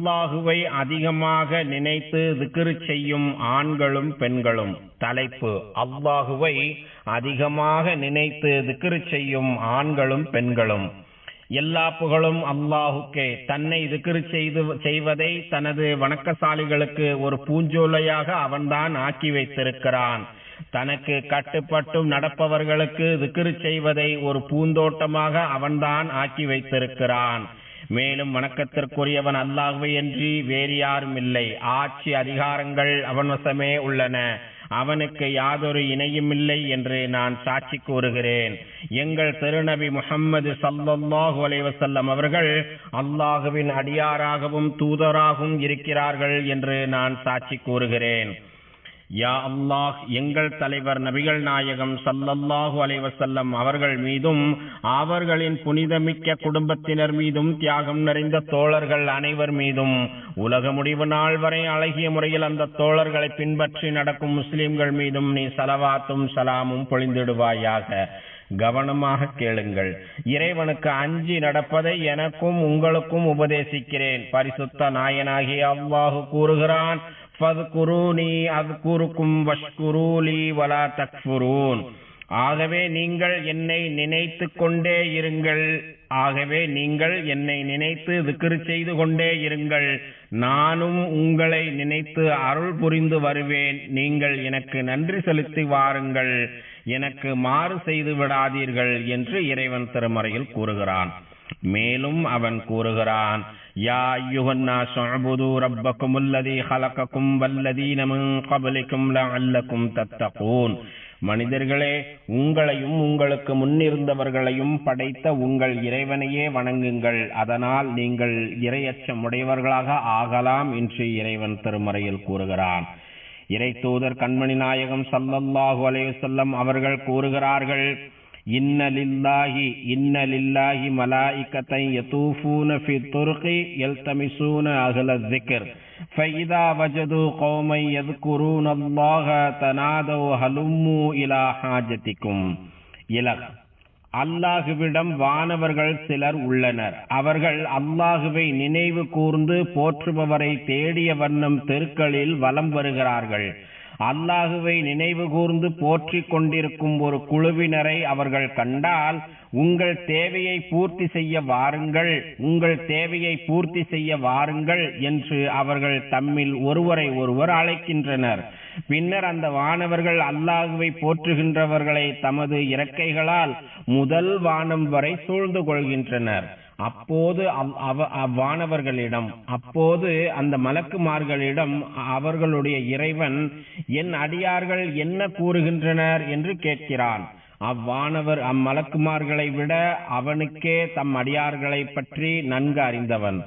அல்லாஹுவை அதிகமாக நினைத்து திக்ர் செய்யும் ஆண்களும் பெண்களும். தலைப்பு: அல்லாஹுவை அதிகமாக நினைத்து திக்ர் செய்யும் ஆண்களும் பெண்களும். எல்லா புகழும் அல்லாஹுக்கே. தன்னை திக்ர் செய்வதை தனது வணக்கசாலிகளுக்கு ஒரு பூஞ்சோலையாக அவன்தான் ஆக்கி வைத்திருக்கிறான். தனக்கு கட்டுப்பட்டும் நடப்பவர்களுக்கு திக்ர் செய்வதை ஒரு பூந்தோட்டமாக அவன்தான் ஆக்கி வைத்திருக்கிறான். மேலும் வணக்கத்திற்குரியவன் அல்லாஹ்வை அன்றி வேறு யாரும் இல்லை. ஆட்சி அதிகாரங்கள் அவன் வசமே உள்ளன. அவனுக்கு யாதொரு இணையும் இல்லை என்று நான் சாட்சி கூறுகிறேன். எங்கள் திருநபி முஹம்மது ஸல்லல்லாஹு அலைஹி வஸல்லம் அவர்கள் அல்லாஹ்வின் அடியாராகவும் தூதராகவும் இருக்கிறார்கள் என்று நான் சாட்சி கூறுகிறேன். யா அல்லாஹ், எங்கள் தலைவர் நபிகள் நாயகம் ஸல்லல்லாஹு அலைஹி வஸல்லம் அவர்கள் மீதும் அவர்களின் புனிதமிக்க குடும்பத்தினர் மீதும் தியாகம் நிறைந்த தோழர்கள் அனைவர் மீதும் உலக முடிவு நாள் வரை அழகிய முறையில் அந்த தோழர்களை பின்பற்றி நடக்கும் முஸ்லிம்கள் மீதும் நீ ஸலவாத்தும் ஸலாமும் பொழிந்திடுவாயாக. கவனமாக கேளுங்கள். இறைவனுக்கு அஞ்சி நடப்பதை எனக்கும் உங்களுக்கும் உபதேசிக்கிறேன். பரிசுத்த நாயனாகிய அல்லாஹ் கூறுகிறான், ஃபத்குரூனி அஸ்குருக்கும் வஷ்குரூலி வலா தக்ஃபுரூன். ஆகவே நீங்கள் என்னை நினைத்து கொண்டே இருங்கள். ஆகவே நீங்கள் என்னை நினைத்து திக்ர் செய்து கொண்டே இருங்கள். நானும் உங்களை நினைத்து அருள் புரிந்து வருவேன். நீங்கள் எனக்கு நன்றி செலுத்தி வாருங்கள். எனக்கு மாறு செய்து விடாதீர்கள் என்று இறைவன் திருமறையில் கூறுகிறான். மேலும் அவன் கூறுகிறான், யா அய்யுஹன்னாஸு உஅ்புது ரப்பக்குமுல்லதீ ஹலகக்கும் வல்லதீன மின் கப்லிக்கும் லஅல்லக்கும் தத்தகூன். மனிதர்களே, உங்களையும் உங்களுக்கு முன்னிருந்தவர்களையும் படைத்த உங்கள் இறைவனையே வணங்குங்கள். அதனால் நீங்கள் இறையச்சம் உடையவர்களாக ஆகலாம் என்று இறைவன் திருமறையில் கூறுகிறான். இறை தூதர் கண்மணி நாயகம் ஸல்லல்லாஹு அலைஹி வஸல்லம் அவர்கள் கூறுகிறார்கள், இன்ன லில்லாஹி மலாயிகத்தன் யதூஃபூன ஃபி துர்கி யல்தமிஸூன அஹ்ல ذிக்ர் ஃபஇதா வஜது கௌமன் யذ்குரூனல்லாஹ தனாதௌ ஹலும்மு இலா ஹாஜதிக்கும். அல்லாஹுவிடம் வானவர்கள் சிலர் உள்ளனர். அவர்கள் அல்லாஹுவை நினைவு கூர்ந்து போற்றுபவரை தேடிய வண்ணம் தெருக்களில் வலம் வருகிறார்கள். அல்லாஹுவை நினைவு கூர்ந்து போற்றி கொண்டிருக்கும் ஒரு குழுவினரை அவர்கள் கண்டால், உங்கள் தேவையை பூர்த்தி செய்ய வாருங்கள், உங்கள் தேவையை பூர்த்தி செய்ய வாருங்கள் என்று அவர்கள் தம்மில் ஒருவரை ஒருவர் அழைக்கின்றனர். பின்னர் அந்த வானவர்கள் அல்லாஹுவை போற்றுகின்றவர்களை தமது இறக்கைகளால் முதல் வானம் வரை சூழ்ந்து கொள்கின்றனர். அப்போது அப்போது அந்த மலக்குமார்களிடம் அவர்களுடைய இறைவன், என் அடியார்கள் என்ன கூறுகின்றனர் என்று கேட்கிறான். அவ்வானவர் அம்மலக்குமார்களை விட அவனுக்கே தம் அடியார்களை பற்றி நன்கு அறிந்தவன்.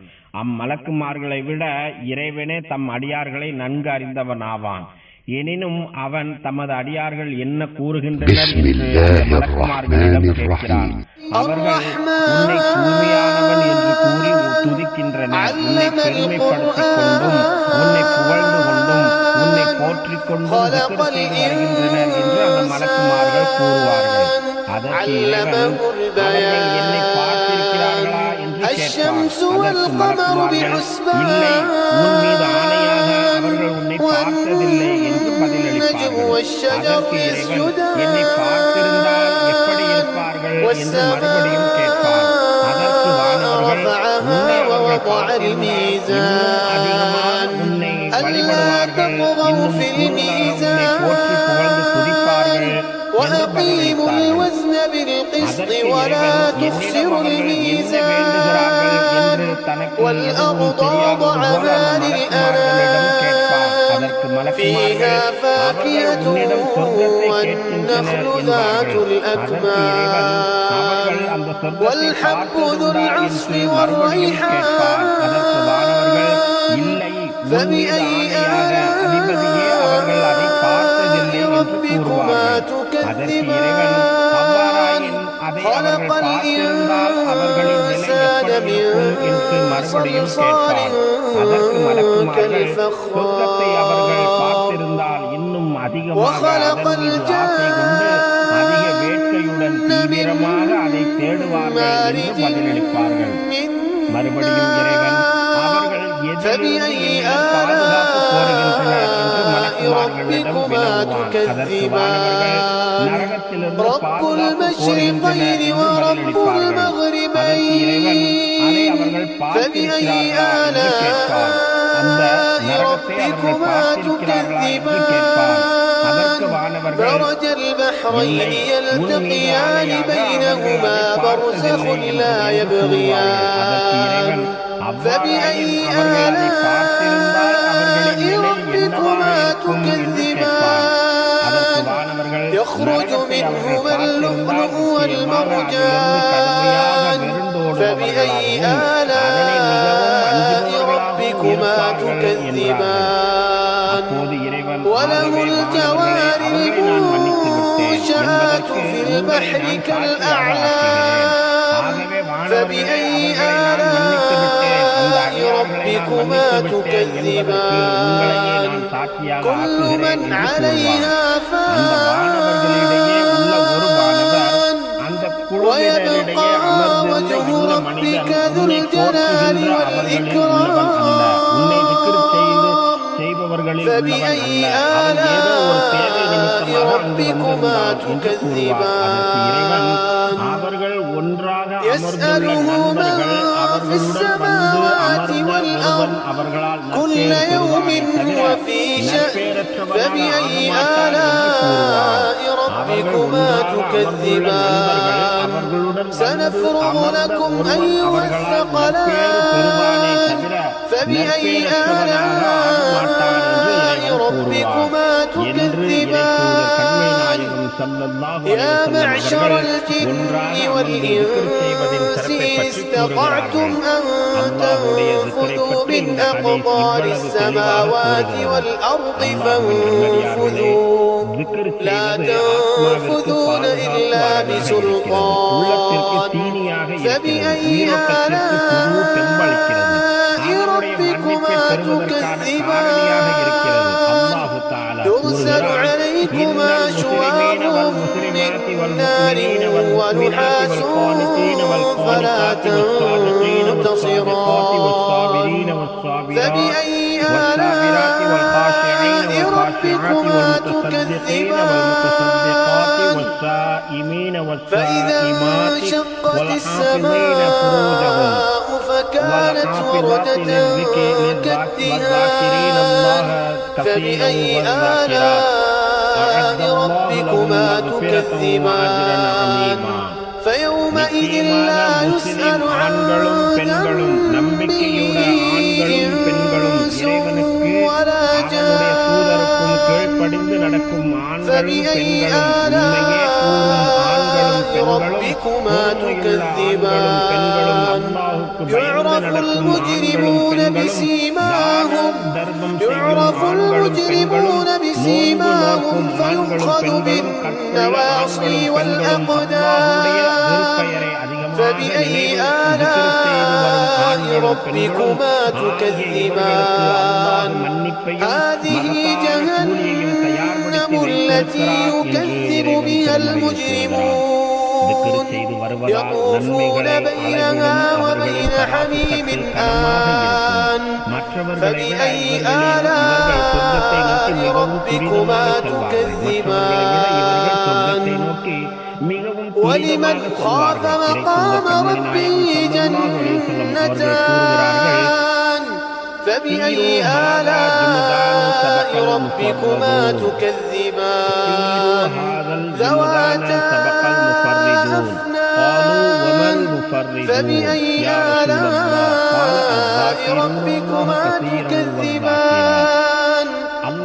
அம்மலக்குமார்களை விட இறைவனே தம் அடியார்களை நன்கு அறிந்தவன் ஆவான். எனினும் அவன் தமது அடியார்கள் என்ன கூறுகின்றனர் என்று மலக்குமார்களிடம் கேட்கிறான். அவர்கள் உன்னை தூய்மையானவன் என்று கூறி துதிக்கின்றனர். உன்னை பெருமைப்படுத்திக் கொண்டும் உன்னை புகழ்ந்து கொண்டும் உன்னை போற்றிக் கொண்டும் திக்ர் செய்து வருகின்றனர் என்று அந்த மலக்குமார்கள் கூறுவார்கள். அதற்கு இறைவன், அவர்கள் என்னை பார்த்திருக்கிறார்களா என்று கேட்பார். அதற்கு மலக்குமார்கள், இல்லை, உன் மீது ஆணையாக அவர்கள் உன்னை பார்த்ததில்லை என்று பதிலளிப்பார்கள். அதற்கு இறைவன், என்னை பார்த்திருந்தால் எப்படி இருப்பார்கள் என்று மறுபடியும் கேட்பார். அதற்கு வானவர்கள், உன்னை அவர்கள் பார்த்திருந்தால் இன்னும் அதிகமாக உன்னை வழிபடுவார்கள், இன்னும் உன்னை போற்றி புகழ்ந்து துதிப்பார்கள் என்று பதிலளித்தார்கள். அதற்கு இறைவன், என்னிடம் அவர்கள் என்ன வேண்டுகிறார்கள் என்று தனக்கு எதுவும் தெரியாதது போல மலக்குமார்களிடம் கேட்பார். அதற்கு மலக்குமார்கள், அவர்கள் உன்னிடம் சொர்க்கத்தை கேட்கின்றனர் என்பார்கள். அதற்கு இறைவன், அவர்கள் அந்த சொர்க்கத்தை பார்த்ததுண்டா என்று மறுபடியும் கேட்பார். அதற்கு வானவர்கள், இல்லை, உன் மீது ஆணையாக அதிபதியே அவர்கள் அதை பார்த்ததில்லை என்று கூறுவார்கள். அதற்கு இறைவன், அவ்வாறாயின் அதை அவர்கள் பார்த்திருந்தால் அவர்களின் நிலை எப்படி இருக்கும் என்று மறுபடியும் கேட்பார். அதற்கு மலக்குமார்கள், சொர்க்கத்தை அவர்கள் பார்த்திருந்தால் இன்னும் அதிகமாக அதன் மீது ஆசை கொண்டு அதிக வேட்கையுடன் தீவிரமாக அதை தேடுவார்கள் என்று பதிலளிப்பார்கள். மறுபடியும் இறைவன், அவர்கள் எதிலிருந்து பாதுகாப்பு கோருகின்றனர் என்று மலக்குமார்களிடம் வினவுவான். அதற்கு வானவர்கள் நரகத்திலிருந்து பாதுகாப்பு கோருகின்றனர் என்று பதிலளிப்பார்கள். அதற்கு இறைவன் அதை அவர்கள் பார்த்திருக்கிறார்களா என்று கேட்பார். அந்த நரகத்தை அவர்கள் பார்த்திருக்கிறார்களா என்று கேட்பார். அதற்கு வானவர்கள் இல்லை, உண்மையானதாக அவர்கள் அதை பார்த்ததில்லை என்று கூறுவார்கள். அதற்கு இறைவன் அவ்வாறாயின் அவர்கள் அதை பார்த்திருந்தால் அவர்களின் நிலை என்னவாக இருக்கும் என்று கேட்பார். அதற்கு வானவர்கள் நரகத்தை அவர்கள் பார்த்திருந்தால் நிச்சயமாக அதிலிருந்து கடுமையாக வெறுண்டோடுபவர்களாகவும் அதனை மிகவும் அஞ்சுபவர்களாகவும் இருப்பார்கள் என்றார்கள். அப்போது இறைவன் அவர்களை நான் மன்னித்து விட்டேன் என்பதற்கு உங்களை நான் சாட்சியாக ஆக்குகிறேன். ஆகவே வானவர்களே, அவர்களை நான் மன்னித்து விட்டேன், அந்த அடியார்களை நான் மன்னித்து விட்டேன் என்பதற்கு உங்களையே நான் சாட்சியாக ஆக்குகிறேன் என்று கூறுவார். அந்த வானவர்களிடையே உள்ள ஒரு வானவர் அந்த குழுவினரிடையே அமர்ந்திருந்த இந்த மனிதன் உன்னை போற்றுகின்ற அவர்களில் உள்ளவன் அல்ல, உன்னை திக்ர் செய்பவர்களில் உள்ளவன் அல்ல, அவன் ஏதோ ஒரு தேவை நிமித்தமாக அங்கு வந்திருந்தான் என்று கூறுவார். அதற்கு இறைவன் அவர்கள் ஒன்றாக அமர்ந்துள்ள நண்பர்கள் அவர்களுடன் வந்து அமர்ந்த ஒருவன் அவர்களால் நற்பேறு பெறுவானே தவிர நற்பேரற்றவனாக ஆகமாட்டான் என்று கூறுவார். அவர்கள் ஒன்றாக அமர்ந்துள்ள நண்பர்கள் அவர்களுடன் வந்து அமர்ந்த ஒருவன் அவர்களால் நற்பேறு பெறுவானே தவிர நற்பேரற்றவனாக ஆகமாட்டான் என்று இறைவன் கூறுவார் என்று இறைத்தூதர் கண்மை நாயகம் ஸல்லல்லாஹு அலைஹி வஸல்லம் அவர்கள் ஒன்றாக அமர்ந்து திக்ர் செய்வதின் சிறப்பை பற்றி கூறுகிறார்கள். அல்லாஹ்வுடைய திக்ரை பற்றி இந்த ஹதீஸ் இவ்வளவு தெளிவாக கூறுகிறது. அல்லாஹ்வின் நல்லடியார்களே, திக்ர் செய்வது ஆத்மாவிற்கு பாதுகாப்பானதாக இருக்கிறது, உள்ளத்திற்கு தீனியாக இருக்கிறது, உயிரோட்டத்திற்கு புது தெம்பளிக்கிறது, அவருடைய மன்னிப்பை பெறுவதற்கான காரணியாக இருக்கிறது. அல்லாஹ் தஆலா கூறுகிறான், இன்னல் முஸ்லிமீன வல் முஸ்லிமாத்தி வல் முஃமினீன வல் முஃமினாத்தி வல் கானிதீன வல் கானிதாத்தி வஸ் ஸாதிகீன வஸ் ஸாதிகாத்தி வஸ் ஸாபிரீன வஸ் ஸாபிராத்தி வஸ் ஸாபிராத்தி வல் காஷிஈன வல் காஷிஆத்தி வல் முத்தஸद्दिகீன வல் முத்தஸद्दिகாத்தி வஸ் ஸாயிமீன வஸ் ஸாயிமாத்தி வல் ஹாஃபிதீன ஃபுரூஜஹும் والحافظات للذكر والذاكرين الله كثيرا والذاكرات أعد الله لهم مغفرة وأجرا عظيما. நிச்சயமாக முஸ்லிம் ஆண்களும் பெண்களும், நம்பிக்கையுள்ள ஆண்களும் பெண்களும், இறைவனுக்கு அவனுடைய தூதருக்கும் கீழ்ப்படிந்து நடக்கும் ஆண்களும் பெண்களும், உண்மையே கூறும் ஆண்களும் பெண்களும், உண்மையுள்ள ஆண்களும் பெண்களும், அல்லாஹுக்கு பயந்து நடக்கும் ஆண்களும் பெண்களும், தானம் தர்மம் செய்யும் ஆண்களும் பெண்களும், நோன்பு நோக்கும் ஆண்களும் பெண்களும், கற்புள்ள ஆண்களும் பெண்களும், அல்லாஹுடைய பெயரை அதிகமாக நினைவு செய்து வரும் ஆண்களும் பெண்களும் ஆகிய இவர்களுக்கு அல்லாஹ் மன்னிப்பையும் மகத்தான கூலியையும் தயார்படுத்தி வைத்திருக்கிறார் என்று திக்ர் செய்து வருவதால் நன்மைகளை அளவிலும் அவர்களின் பராசுத்தத்தில் கனமாக இருக்கும். மற்றவர்களை விட இவர்கள் சொர்க்கத்தை நோக்கி மிகவும் துரிதமாக செல்வார்கள். மற்றவர்களை விட இவர்கள் சொர்க்கத்தை நோக்கி மிகவும் துரிதமாக செல்வார்கள். இறைத்தூதர் கண்மணி நாயகம் ஸல்லல்லாஹு அலைஹி வஸல்லம் அவர்கள் கூறுகிறார்கள், فبأي آلاء ربكما تكذبان ذواتا أفنان فبأي آلاء ربكما تكذبان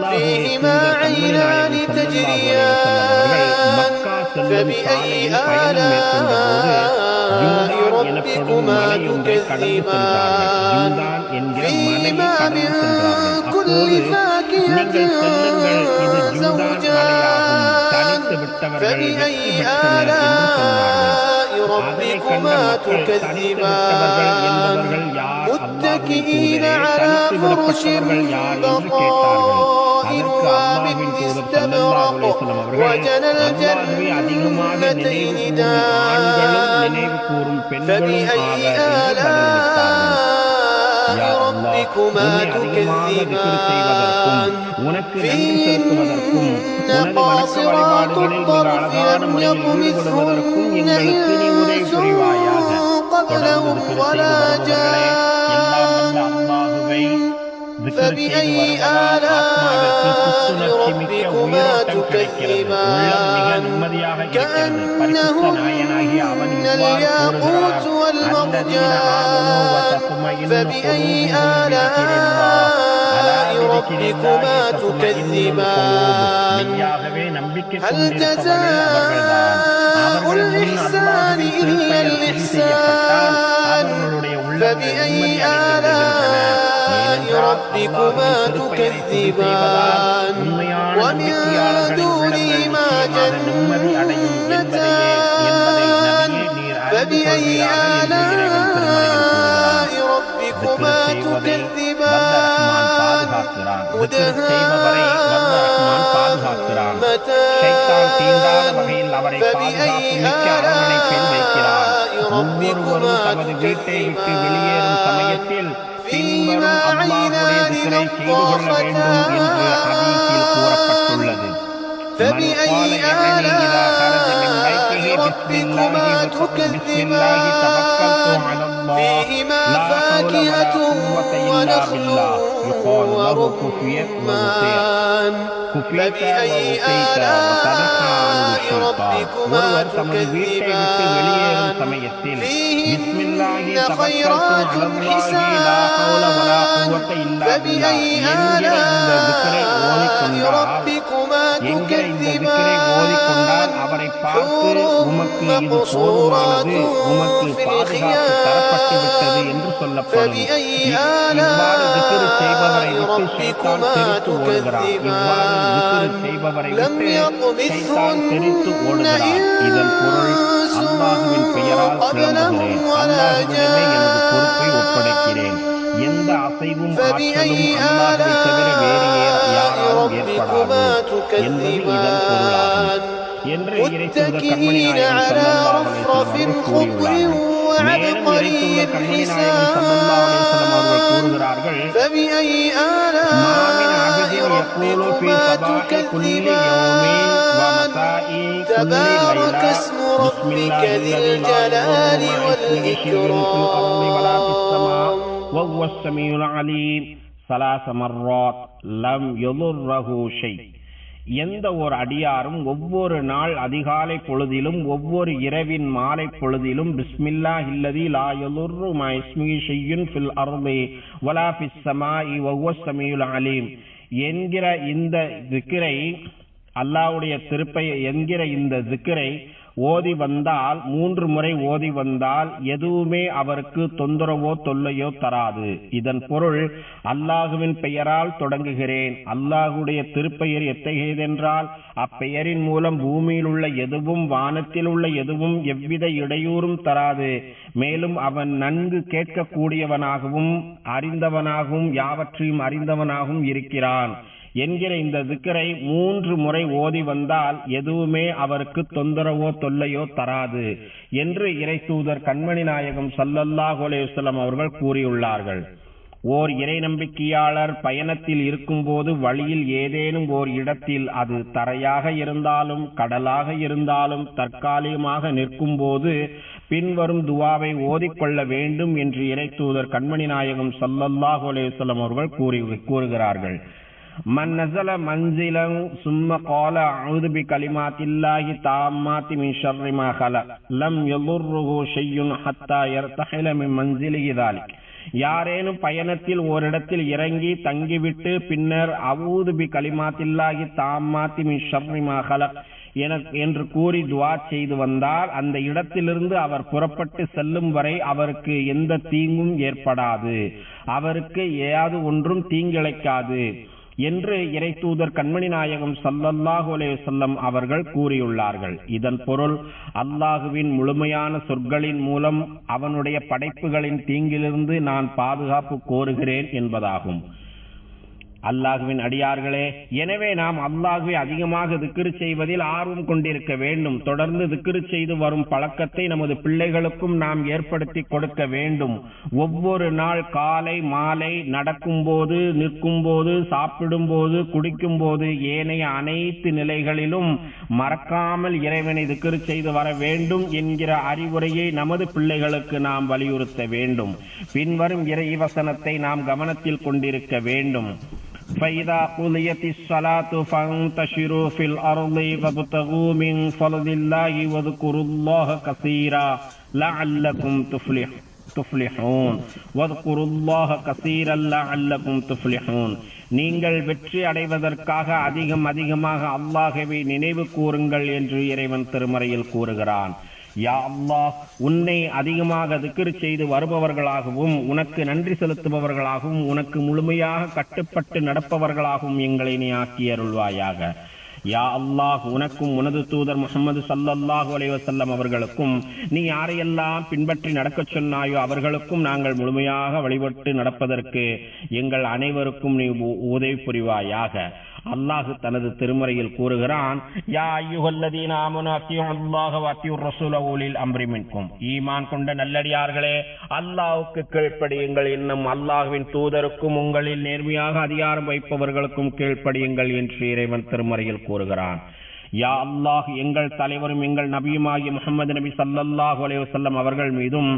فيهما عينان تجريان فبأي آلاء ربكما تكذبان فيهما من كل فاكهة زوجان فبأي آلاء ربكما تكذبان متكئين على فرش بطائنها من استبرق وجنى الجنتين دان فبأي آلاء யா அல்லாஹ், உன்னை அதிகமாக திக்ர் செய்வதற்கும் உனக்கு நன்றி செலுத்துவதற்கும் உனது வணக்க வழிபாடுகளில் மிக அழகான முறையில் ஈடுபடுவதற்கும் எங்களுக்கு நீ உதவி புரிவாயாக. தொடர்ந்து திக்ர் செய்து வருபவர்களே, எல்லாம் வல்ல அல்லாஹுவை திக்ர் செய்து வருவதால் ஆத்மாவிற்கு புத்துணர்ச்சி மிக்க உயிரோட்டம் கிடைக்கிறது, உள்ளம் மிக நிம்மதியாக இருக்கிறது. பரிசுத்த நாயனாகிய அவன் இவ்வாறு கூறுகிறார், அல்லதீன ஆமனூ வ தத்மஇன்னு குலூபுஹும் பிதிக்ரில்லாஹ் அலா பிதிக்ரில்லாஹி தத்மஇன்னுல் குலூப். மெய்யாகவே நம்பிக்கை கொண்டிருப்பவர்கள் அவர்கள்தான். அவர்கள் முன் அல்லாஹ்வின் திருப்பெயர் சொல்லி செய்யப்பட்டால் அவர்களுடைய உள்ளங்கள் நிம்மதி அடைந்திருக்கின்றன. ஏனென்றால் அல்லாஹ்வின் திருப்பெயரை சொல்லி செய்வதால் உண்மையான நம்பிக்கையாளர்களின் உள்ளங்கள் நிச்சயமாக நிம்மதி அடையும் என்பதை நபியே நீர் அறிந்து கொள்வீராக என்று இறைவன் திருமறையில் கூறுகிறார். திக்ர் செய்வதை வல்ல ரஹ்மான் பாதுகாக்கிறான். ஷைத்தான் தீண்டாத வகையில் அவரை பாதுகாப்பு மிக்க அரவணைப்பில் வைக்கிறான். ஒவ்வொருவரும் தமது வீட்டை விட்டு வெளியேறும் சமயத்தில் பின்வரும் அல்லாஹ்வுடைய திக்ரை செய்து கொள்ள வேண்டும் என்று ஹதீஸில் கூறப்பட்டுள்ளது. من قال يعني إذا خرج من بيته بسم الله توكلت على الله لا حول ولا قوة إلا بالله يقال له كفيت ووقيت كفيت ووقيت وصدق عنه الشيطان. ஒருவர் தமது வீட்டை விட்டு வெளியேறும் சமயத்தில் பிஸ்மில்லாஹி தவக்கல்து அலல்லாஹி லா ஹவுல வலா குவத்த இல்லா பில்லாஹ் என்கிற இந்த திக்ரை ஓதிக்கொண்டால் அவரை பார்த்து உமக்கு இது போதுமானது, உமக்கு பாதுகாப்பு தரப்பட்டு விட்டது என்று சொல்லப்படும். இவ்வாறு திக்ர் செய்பவரை விட்டு ஷைத்தான் தெரித்து ஓடுகிறார். இவ்வாறு திக்ர் செய்பவரை விட்டு ஷைத்தான் தெரித்து ஓடுகிறார். இதன் பொருள், அல்லாஹுவின் பெயரால் கிளம்புகிறேன், அல்லாஹுவிடமே எனது பொறுப்பை ஒப்படைக்கிறேன், எந்த அசைவும் ஆற்றலும் அல்லாஹ்வை தவிர வேறு யாராலும் ஏற்படாது என்பது இதன் பொருளாகும் என்று இறைத்தூதர் கண்மணி நாயகம் ஸல்லல்லாஹு அலைஹி வஸல்லம் கூறியுள்ளார்கள். மேலும் இறைத்தூதர் கண்மணி நாயகம் ஸல்லல்லாஹு அலைஹி வஸல்லம் அவர்கள் கூறுகிறார்கள், மாமின் அபதின் யகூலு ஃபீ ஸபாஹி குல்லி யௌமின் வ மசாஇ குல்லி லைலா பிஸ்மில்லாஹில் லதீ லா இலாஹா இல்லா ஹுவல் அர்தி வலா ஃபிஸ் ஸமா وهو السميع العليم ثلاث مرات لم يضره شيء. எந்த ஒரு அடியாரும் ஒவ்வொரு நாள் அதிகாலை பொழுதிலும் ஒவ்வொரு இரவின் மாலை பொழுதிலும் பிஸ்மில்லாஹில்லதி லா யதுர்ரு மா இஸ்மிஹி ஷையுன் ஃபில் அர்தி வலா ஃபிஸ் ஸமாஇ வஹுவ ஸமீஉல் அலீம் என்கிற இந்த திக்ரை, அல்லாஹ்வுடைய திருப்பெயர் என்கிற இந்த திக்ரை ஓதி வந்தால், 3 முறை ஓதி வந்தால் எதுவுமே அவருக்கு தொந்தரவோ தொல்லையோ தராது. இதன் பொருள், அல்லாஹுவின் பெயரால் தொடங்குகிறேன். அல்லாஹுடைய திருப்பெயர் எத்தகையதென்றால், அப்பெயரின் மூலம் பூமியில் உள்ள எதுவும் வானத்தில் உள்ள எதுவும் எவ்வித இடையூறும் தராது. மேலும் அவன் நன்கு கேட்கக்கூடியவனாகவும் அறிந்தவனாகவும் யாவற்றையும் அறிந்தவனாகவும் இருக்கிறான் என்கிற இந்த திக்ரை 3 முறை ஓதி வந்தால் எதுவுமே அவருக்கு தொந்தரவோ தொல்லையோ தராது என்று இறைத்தூதர் கண்மணி நாயகம் ஸல்லல்லாஹு அலைஹி வஸல்லம் அவர்கள் கூறியுள்ளார்கள். ஓர் இறை நம்பிக்கையாளர் பயணத்தில் இருக்கும்போது வழியில் ஏதேனும் ஓர் இடத்தில், அது தரையாக இருந்தாலும் கடலாக இருந்தாலும், தற்காலிகமாக நிற்கும் போது பின்வரும் துவாவை ஓதிக்கொள்ள வேண்டும் என்று இறைத்தூதர் கண்மணி நாயகம் ஸல்லல்லாஹு அலைஹி வஸல்லம் அவர்கள் கூறுகிறார்கள். من نزل منزلا ثم قال أعوذ بكلمات الله التامات من شر ما خلق لم يضره شيء حتى يرتحل من منزله ذلك. யாரேனும் பயணத்தில் ஓரிடத்தில் இறங்கி தங்கிவிட்டு பின்னர் அஊது பி கலிமாத்தில்லாஹி தாம்மாத்தி மின் ஷர்ரி மா ஹலக் என்று கூறி துஆ செய்து வந்தால், அந்த இடத்திலிருந்து அவர் புறப்பட்டு செல்லும் வரை அவருக்கு எந்த தீங்கும் ஏற்படாது, அவருக்கு ஏதாவது ஒன்றும் தீங்கிழைக்காது என்று இறைத்தூதர் கண்மணி நாயகம் ஸல்லல்லாஹு அலைஹி வஸல்லம் அவர்கள் கூறியுள்ளார்கள். இதன் பொருள், அல்லாஹுவின் முழுமையான சொற்களின் மூலம் அவனுடைய படைப்புகளின் தீங்கிலிருந்து நான் பாதுகாப்பு கோருகிறேன் என்பதாகும். அல்லாஹுவின் அடியார்களே, எனவே நாம் அல்லாஹுவை அதிகமாக திக்ரு செய்வதில் ஆர்வம் கொண்டிருக்க வேண்டும். தொடர்ந்து திக்ரு செய்து வரும் பழக்கத்தை நமது பிள்ளைகளுக்கும் நாம் ஏற்படுத்தி கொடுக்க வேண்டும். ஒவ்வொரு நாள் காலை மாலை நடக்கும் போது, நிற்கும் போது, சாப்பிடும் போது, குடிக்கும் போது, ஏனைய அனைத்து நிலைகளிலும் மறக்காமல் இறைவனை திக்ரு செய்து வர வேண்டும் என்கிற அறிவுரையை நமது பிள்ளைகளுக்கு நாம் வலியுறுத்த வேண்டும். பின்வரும் இறை வசனத்தை நாம் கவனத்தில் கொண்டிருக்க வேண்டும். فَإِذَا قُضِيَتِ الصَّلَاةُ فَانْتَشِرُوا فِي الْأَرْضِ وَابْتَغُوا مِنْ فَضْلِ اللَّهِ وَاذْكُرُوا اللَّهَ كَثِيرًا لَعَلَّكُمْ تُفْلِحُونَ وَاذْكُرُوا اللَّهَ كَثِيرًا لَعَلَّكُمْ تُفْلِحُونَ. நீங்கள் வெற்றி அடைவதற்காக அதிகமாக அல்லாஹ்வை நினைவு கூறுங்கள் என்று இறைவன் திருமறையில் கூறுகிறான். யா அல்லாஹ், உன்னை அதிகமாக திக்ர் செய்து வருபவர்களாகவும், உனக்கு நன்றி செலுத்துபவர்களாகவும், உனக்கு முழுமையாக கட்டுப்பட்டு நடப்பவர்களாகவும் எங்களை நீ ஆக்கி அருள்வாயாக. யா அல்லாஹ், உனக்கும் உனது தூதர் முஹம்மது ஸல்லல்லாஹு அலைஹி வஸல்லம் அவர்களுக்கும் நீ யாரையெல்லாம் பின்பற்றி நடக்கச் சொன்னாயோ அவர்களுக்கும் நாங்கள் முழுமையாக வழிபட்டு நடப்பதற்கு எங்கள் அனைவருக்கும் நீ உதவி புரிவாயாக. அல்லாஹ் தனது திருமறையில் கூறுகிறான், யா அய்யுஹல்லதீன ஆமனு அத்தியுல்லாஹ வ அத்தியுர் ரசூல உலில் அம்ரி மின்கும். ஈமான் கொண்ட நல்லடியார்களே, அல்லாஹ்வுக்கு கீழ்ப்படியுங்கள், இன்னும் அல்லாஹ்வின் தூதருக்கும் உங்களில் நேர்மையாக அதிகாரம் வைப்பவர்களுக்கும் கீழ்ப்படியுங்கள் என்று இறைவன் திருமறையில் கூறுகிறான். யா அல்லாஹ், எங்கள் தலைவரும் எங்கள் நபியுமாகிய முஹம்மது நபி ஸல்லல்லாஹு அலைஹி வஸல்லம் அவர்கள் மீதும்,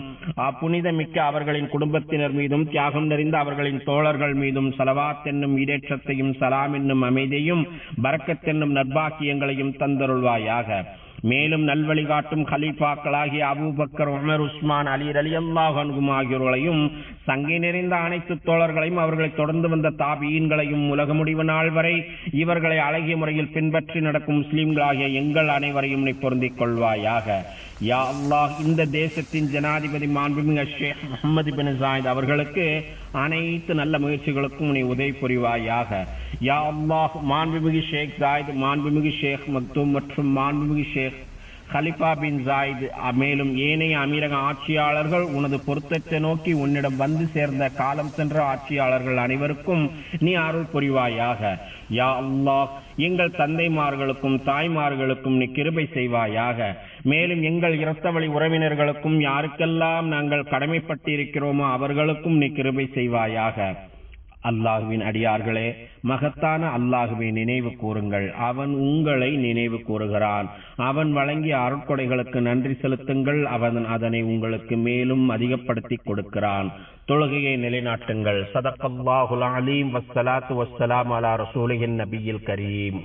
புனிதமிக்க அவர்களின் குடும்பத்தினர் மீதும், தியாகம் நிறைந்த அவர்களின் தோழர்கள் மீதும் ஸலவாத் என்னும் ஈடேற்றத்தையும், சலாம் என்னும் அமைதியையும், பரக்கத் என்னும் நற்பாக்கியங்களையும் தந்தருள்வாயாக. மேலும் நல்வழி காட்டும் கலீஃபாக்களாகிய அபூபக்கர், உமர், உஸ்மான், அலி ரலியல்லாஹு அன்ஹும் ஆகியோர்களையும், சங்கை நிறைந்த அனைத்து தோழர்களையும், அவர்களை தொடர்ந்து வந்த தாபீன்களையும், உலக முடிவு நாள் வரை இவர்களை அழகிய முறையில் பின்பற்றி நடக்கும் முஸ்லிம்களாகிய எங்கள் அனைவரையும் நீ பொருந்திக் கொள்வாயாக. யா அல்லாஹ், இந்த தேசத்தின் ஜனாதிபதி மாண்புமிகு ஷேக் முஹம்மது பின் ஜாயித் அவர்களுக்கு அனைத்து நல்ல முயற்சிகளுக்கும் நீ உதவி புரிவாயாக. யா அல்லாஹ், மாண்புமிகு ஷேக் ஜாயித், மாண்புமிகு ஷேக் மக்தூம் மற்றும் மாண்புமிகு ஷேக் கலிஃபா பின் ஜாயித், மேலும் ஏனைய அமீரக ஆட்சியாளர்கள் உனது பொருத்தத்தை நோக்கி உன்னிடம் வந்து சேர்ந்த காலம் சென்ற ஆட்சியாளர்கள் அனைவருக்கும் நீ அருள் புரிவாயாக. யா அல்லாஹ், எங்கள் தந்தைமார்களுக்கும் தாய்மார்களுக்கும் நீ கிருபை செய்வாயாக. மேலும் எங்கள் இரத்த வழி உறவினர்களுக்கும் யாருக்கெல்லாம் நாங்கள் கடமைப்பட்டிருக்கிறோமோ அவர்களுக்கும் நீ கிருபை செய்வாயாக. அல்லாஹுவின் அடியார்களே, மகத்தான அல்லாஹுவை நினைவு கூறுங்கள், அவன் உங்களை நினைவு கூறுகிறான். அவன் வழங்கிய அருட்கொடைகளுக்கு நன்றி செலுத்துங்கள், அவன் அதனை உங்களுக்கு மேலும் அதிகப்படுத்தி கொடுக்கிறான். தொழுகையை நிலைநாட்டுங்கள். ஸதகல்லாஹுல் அலீம். வஸ்ஸலாத்து வஸ்ஸலாமு அலா ரசூலிஹின் நபியில் கரீம்.